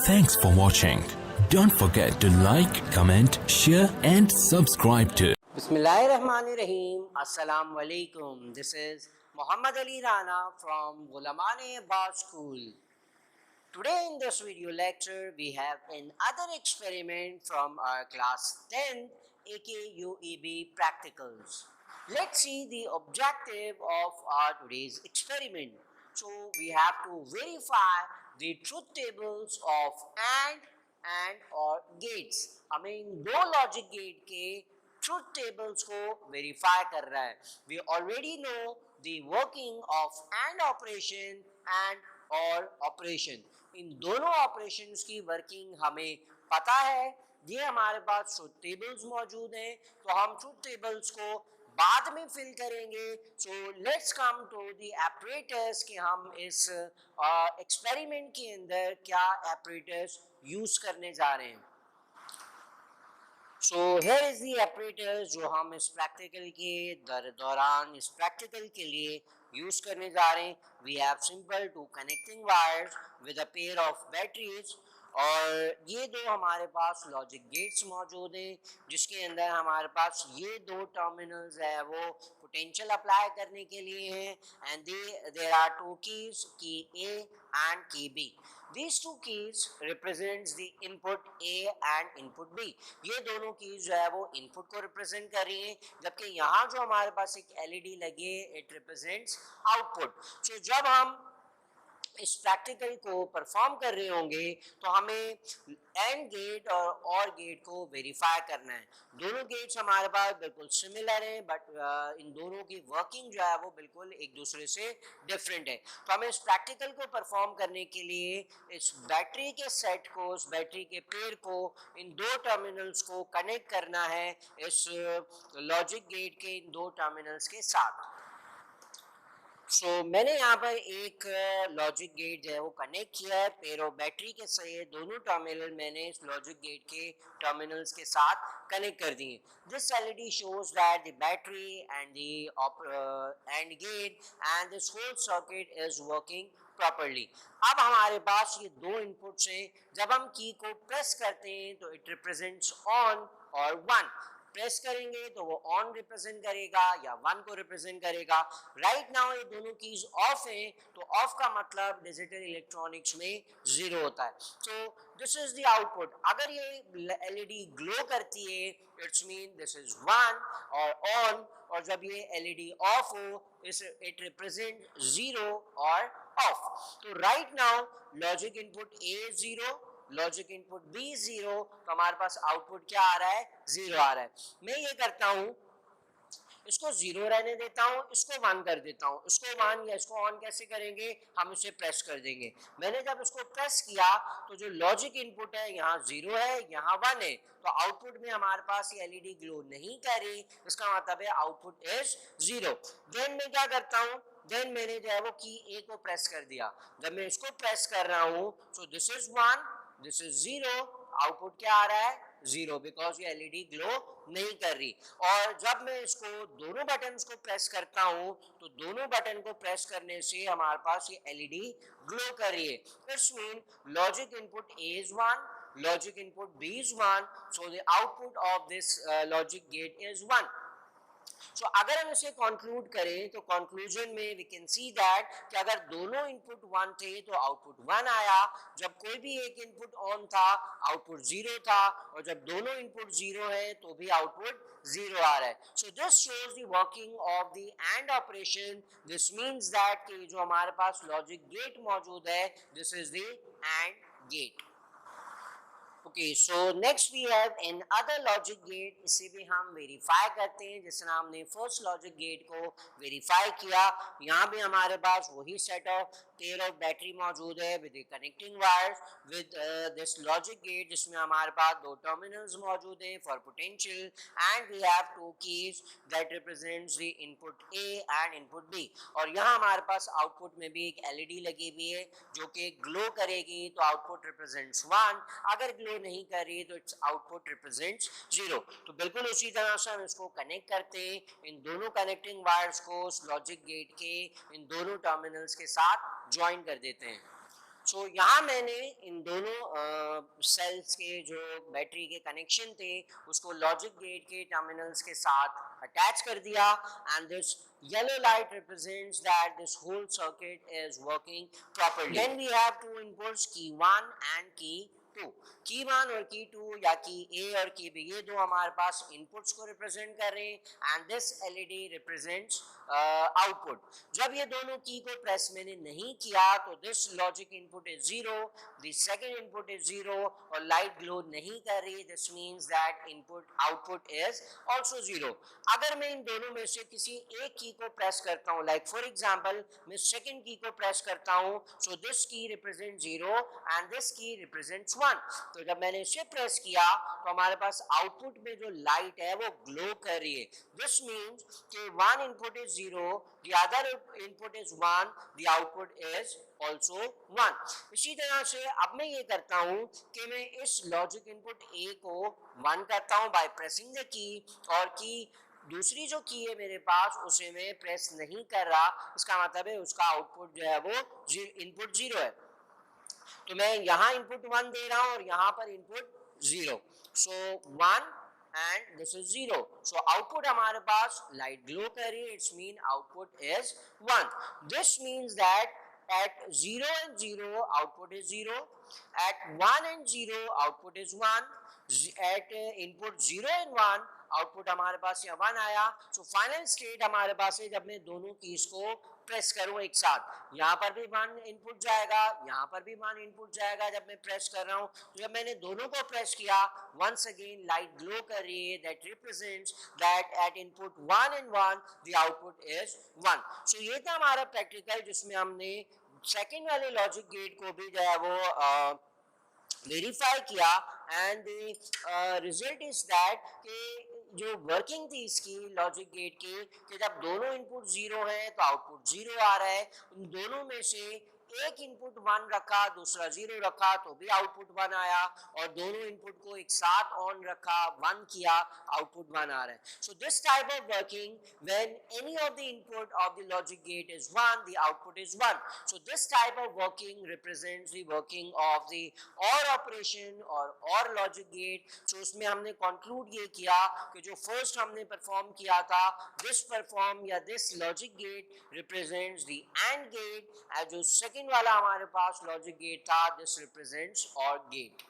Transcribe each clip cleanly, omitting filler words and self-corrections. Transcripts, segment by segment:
Thanks for watching. Don't forget to like, comment, share and subscribe to Bismillahirrahmanirrahim. Assalamu alaikum. This is Muhammad Ali Rana from Ghulamane Abbas School. Today in this video lecture we have another experiment from our class 10 AKUEB practicals. Let's see the objective of our today's experiment. So we have to verify the truth tables of and और gates. हमें इन दो logic gate के truth tables को verify कर रहा है. We already know the working of and operation and or operation. इन दोनों ऑपरेशंस की वर्किंग हमें पता है. ये हमारे पास ट्रूथ टेबल्स मौजूद हैं, तो हम ट्रूथ टेबल्स को बाद में फिल करेंगे. So let's come to the operators कि हम इस एक्सपेरिमेंट के अंदर क्या ऑपरेटर्स यूज करने जा रहे हैं. So here is the operators जो हम इस प्रैक्टिकल के दौरान इस प्रैक्टिकल के लिए यूज करने जा रहे हैं. We have simple two connecting wires with a pair of batteries, और ये दो हमारे पास लॉजिक गेट्स मौजूद हैं जिसके अंदर हमारे पास ये दो टर्मिनल्स है वो पोटेंशियल अप्लाई करने के लिए हैं. And there are two keys, key A and key B. These two keys represents the input A and input B. ये दोनों कीज जो है वो इनपुट को रिप्रेजेंट कर रही हैं, जबकि यहाँ जो हमारे पास एक एलईडी लगी है इट रिप्रेजेंट्स आउटपुट. सो जब हम इस प्रैक्टिकल को परफॉर्म कर रहे होंगे तो हमें एंड गेट और गेट को वेरीफाई करना है. दोनों गेट्स हमारे पास बिल्कुल सिमिलर हैं, बट इन दोनों की वर्किंग जो है वो बिल्कुल एक दूसरे से डिफरेंट है. तो हमें इस प्रैक्टिकल को परफॉर्म करने के लिए इस बैटरी के सेट को, इस बैटरी के पेयर को, इन दो टर्मिनल्स को कनेक्ट करना है इस लॉजिक गेट के इन दो टर्मिनल्स के साथ. सो मैंने यहाँ पर एक लॉजिक गेट जो है वो कनेक्ट किया है पेयर ऑफ बैटरी के सही. दोनों टर्मिनल मैंने इस लॉजिक गेट के टर्मिनल्स के साथ कनेक्ट कर दिए. This LED shows that the battery and the and gate and this whole circuit is working properly. अब हमारे पास ये दो इनपुट्स हैं. जब हम की को प्रेस करते हैं तो इट रिप्रेजेंट्स ऑन और वन. प्रेस करेंगे तो वो ऑन रिप्रेजेंट करेगा या वन को रिप्रेजेंट करेगा. राइट नाउ ये दोनों कीज ऑफ हैं, तो ऑफ का मतलब डिजिटल इलेक्ट्रॉनिक्स में जीरो होता है. So this is the output. अगर ये एलईडी ग्लो करती है it's mean this is one और ऑन, और जब ये एलईडी ऑफ हो इट रिप्रेजेंट जीरो और ऑफ. तो right now logic input A zero, logic input B zero, तो हमारे पास आउटपुट क्या आ रहा है, जीरो आ रहा है. मैं ये करता हूँ, इसको जीरो रहने देता हूँ, इसको वन कर देता हूँ. इसको वन या इसको ऑन कैसे करेंगे, हम इसे प्रेस कर देंगे. मैंने जब इसको प्रेस किया तो जो लॉजिक इनपुट है यहाँ जीरो है, यहाँ वन है, तो आउटपुट में हमारे पास ये एलईडी ग्लो नहीं कर रही. इसका मतलब है आउटपुट इज जीरो. देन मैं क्या करता हूँ, देन मैंने जो है वो की ए को प्रेस कर दिया. जब मैं इसको प्रेस कर रहा हूँ सो this is one, this is zero. Output क्या आ रहा है, जीरो, बिकॉज ये एलईडी ग्लो नहीं कर रही. और जब मैं इसको दोनों बटन्स को प्रेस करता हूँ तो दोनों बटन को प्रेस करने से हमारे पास ये एलईडी ग्लो कर रही है. It's mean logic input A is one, logic input B is one, so the output of this logic gate is one. So अगर हम इसे कंक्लूड करें तो कंक्लूजन में वी कैन सी दैट कि अगर दोनों इनपुट वन थे तो आउटपुट वन आया. जब कोई भी एक इनपुट ऑन था आउटपुट जीरो था, और जब दोनों इनपुट जीरो है तो भी आउटपुट जीरो आ रहा है. So this shows the working of the and operation. This means that कि जो हमारे पास लॉजिक गेट मौजूद है this is the and gate. Okay, so next we have another logic gate. इसे भी हम वेरीफाई करते हैं जिस तरह हमने फर्स्ट लॉजिक गेट को वेरीफाई किया. यहाँ भी हमारे पास वही set of pair of battery मौजूद है with connecting wires with this logic gate, जिसमें हमारे पास दो टर्मिनल्स मौजूद हैं for potential, and we have two keys that represents the input A and input B. और यहाँ हमारे पास आउटपुट में भी एक एलईडी लगी हुई है जो कि ग्लो करेगी, तो आउटपुट रिप्रेजेंट्स वन. अगर ग्लो नहीं कर रही है तो इट्स आउटपुट रिप्रेजेंट्स जीरो. तो बिल्कुल उसी तरह से हम इसको कनेक्ट करते हैं, इन दोनों कनेक्टिंग वायर्स को लॉजिक गेट के इन दोनों टर्मिनल्स के साथ ज्वाइन कर देते हैं. सो यहाँ मैंने इन दोनों सेल्स के जो बैटरी के कनेक्शन थे उसको लॉजिक गेट के टर्मिनल्स के साथ अटैच कर दिया and this yellow light represents that this whole circuit is working properly. Then we have two inputs, key 1 and key 2. की 1 और की 2 या की A और की B ये दो हमारे पास इनपुट्स को रिप्रेजेंट कर रहे हैं and this LED represents output. जब ये दोनों की को प्रेस मैंने नहीं किया तो this logic input is 0, the second input is 0 और लाइट ग्लो नहीं कर रही. This means that input output is also 0. अगर मैं इन दोनों में से किसी एक की को प्रेस करता हूँ, लाइक फॉर एग्जांपल मैं सेकंड की को प्रेस करता हूँ, सो दिस की रिप्रेजेंट 0 एंड दिस की रिप्रेजेंट्स 1. तो जब मैंने इसे प्रेस किया तो हमारे पास आउटपुट में जो लाइट है वो ग्लो कर रही है. दिस मींस कि one input is 0, the other input is 1, the output is also 1. इसी तरह से अब मैं ये करता हूँ कि मैं इस लॉजिक इनपुट A को 1 करता हूँ बाय प्रेसिंग द की, और की दूसरी जो की है मेरे पास उसे मैं प्रेस नहीं कर रहा. इसका मतलब है उसका आउटपुट जो है वो इनपुट 0 है. तो मैं यहाँ इनपुट 1 दे रहा हूँ और यहाँ पर input 0. So 1 and this is 0. So output हमारे पास light glow कर रही है. It's mean output is 1. This means that at 0 and 0 output is 0. At 1 and 0 output is 1. At input 0 and 1 output हमारे पास यहाँ 1 आया. सो फाइनल स्टेट हमारे पास है जब मैं दोनों कीज को प्रेस करूँ एक साथ. यहाँ पर भी 1 इनपुट जाएगा, यहाँ पर भी 1 इनपुट जाएगा जब मैं प्रेस कर रहा हूँ. तो जब मैंने दोनों को प्रेस किया, वंस अगेन लाइट ग्लो कर रही है. That represents that at input 1 and 1 the output is 1. सो ये था हमारा प्रैक्टिकल जिसमें हमने सेकेंड वाले लॉजिक गेट को भी जो है वो वेरीफाई किया एंड रिजल्ट इज दैट कि जो वर्किंग थी इसकी लॉजिक गेट की कि जब दोनों इनपुट 0 है तो आउटपुट 0 आ रहा है. उन दोनों में से एक इनपुट 1 रखा, दूसरा 0 रखा तो भी आउटपुट 1 आया, और दोनों इनपुट को एक साथ ऑन रखा, 1 किया, आउटपुट 1 आ रहा है. So this type of working when any of the input of the logic gate is 1 the output is 1. So this type of working represents the working of the OR operation और OR logic gate. सो उसमें हमने conclude ये किया कि जो first हमने perform किया था, दिस परफॉर्म या this logic gate represents the AND gate, जो सेकंड वाला हमारे पास लॉजिक गेट था, this represents OR gate.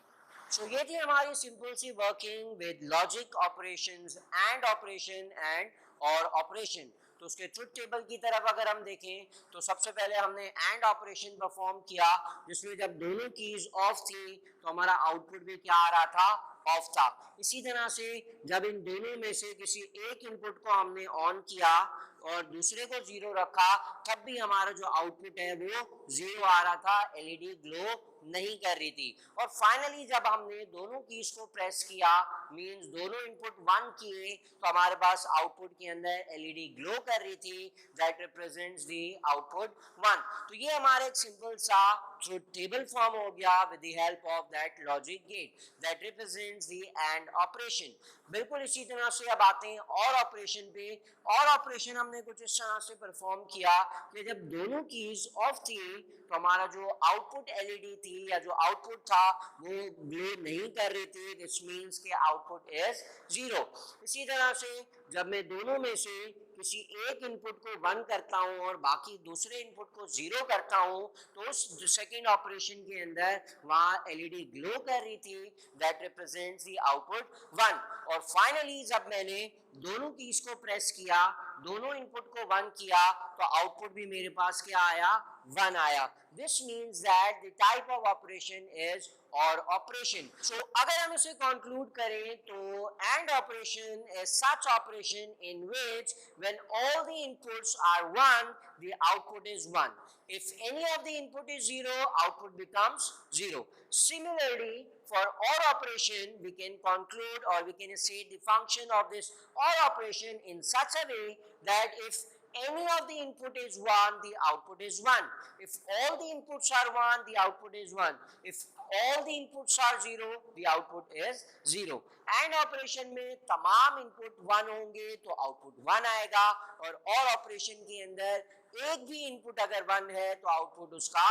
So ये थी हमारी सिंपल सी working with logic operations, AND operation and OR operation. तो उसके ट्रुथ टेबल की तरफ अगर हम देखें तो सबसे पहले हमने AND ऑपरेशन परफॉर्म किया जिसमें जब दोनों कीज ऑफ थी तो हमारा आउटपुट भी क्या आ रहा था, ऑफ था. इसी तरह से जब इन दोनों में से किसी एक इनपुट को हमने ऑन किया और दूसरे को 0 रखा तब भी हमारा जो आउटपुट है वो 0 आ रहा था, एलईडी ग्लो नहीं कर रही थी. और फाइनली जब हमने दोनों कीज को प्रेस किया, मींस दोनों इनपुट 1 किए, तो हमारे पास आउटपुट के अंदर एलईडी ग्लो कर रही थी. That represents the output 1. तो ये हमारा एक सिंपल सा ट्रुथ टेबल फॉर्म हो गया with the help of that logic get that represents the AND operation. बिल्कुल इसी तरह से अब आते हैं OR ऑपरेशन पे. OR ऑपरेशन हमने कुछ इस तरह से परफॉर्म किया कि जब दोनों कीज ऑफ थी तो हमारा जो आउटपुट एलईडी थी या जो आउटपुट था वो ग्लो नहीं कर रही थी. दिस मींस के आउटपुट इज 0. इसी तरह से जब मैं दोनों में से किसी एक इनपुट को 1 करता हूं और बाकी दूसरे इनपुट को 0 करता हूं तो उस सेकेंड ऑपरेशन के अंदर वहां एलईडी ग्लो कर रही थी. That represents the output 1. और फाइनली जब मैंने दोनों कीज को प्रेस किया, दोनों इनपुट को 1 किया तो आउटपुट भी मेरे पास क्या आया, 1 आया. This means that the type of operation is OR operation. So अगर हम इसे कंक्लूड करें तो AND operation is such operation in which when all the inputs are 1 the output is 1. If any of the input is 0 output becomes 0. Similarly for OR operation we can conclude or we can state the function of this OR operation in such a way that if any of the input is 1 the output is 1. If all the inputs are 1 the output is 1. If all the inputs are 0 the output is 0. AND operation में तमाम input 1 होंगे तो output 1 आएगा, और OR operation के अंदर एक भी इनपुट अगर 1 है तो आउटपुट उसका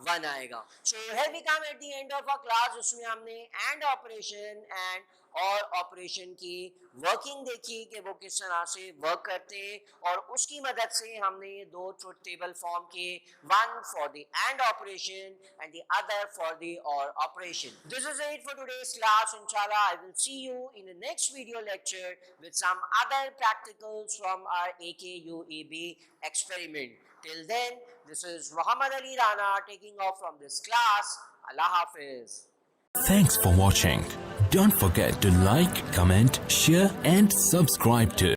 1 आएगा. So here we come at the end of a class. उसमें हमने and operation and or operation की वर्किंग देखी कि वो किस तरह से वर्क करते हैं और उसकी मदद से हमने ये दो ट्रुथ टेबल फॉर्म किए, one for the and operation and the other for the or operation. This is it for today's class. इंशाल्लाह I will see you in the next video lecture with some other practicals from our AKUEB experiment. Till then, this is Muhammad Ali Rana taking off from this class. Allah Hafiz. Thanks for watching. Don't forget to like, comment, share and subscribe to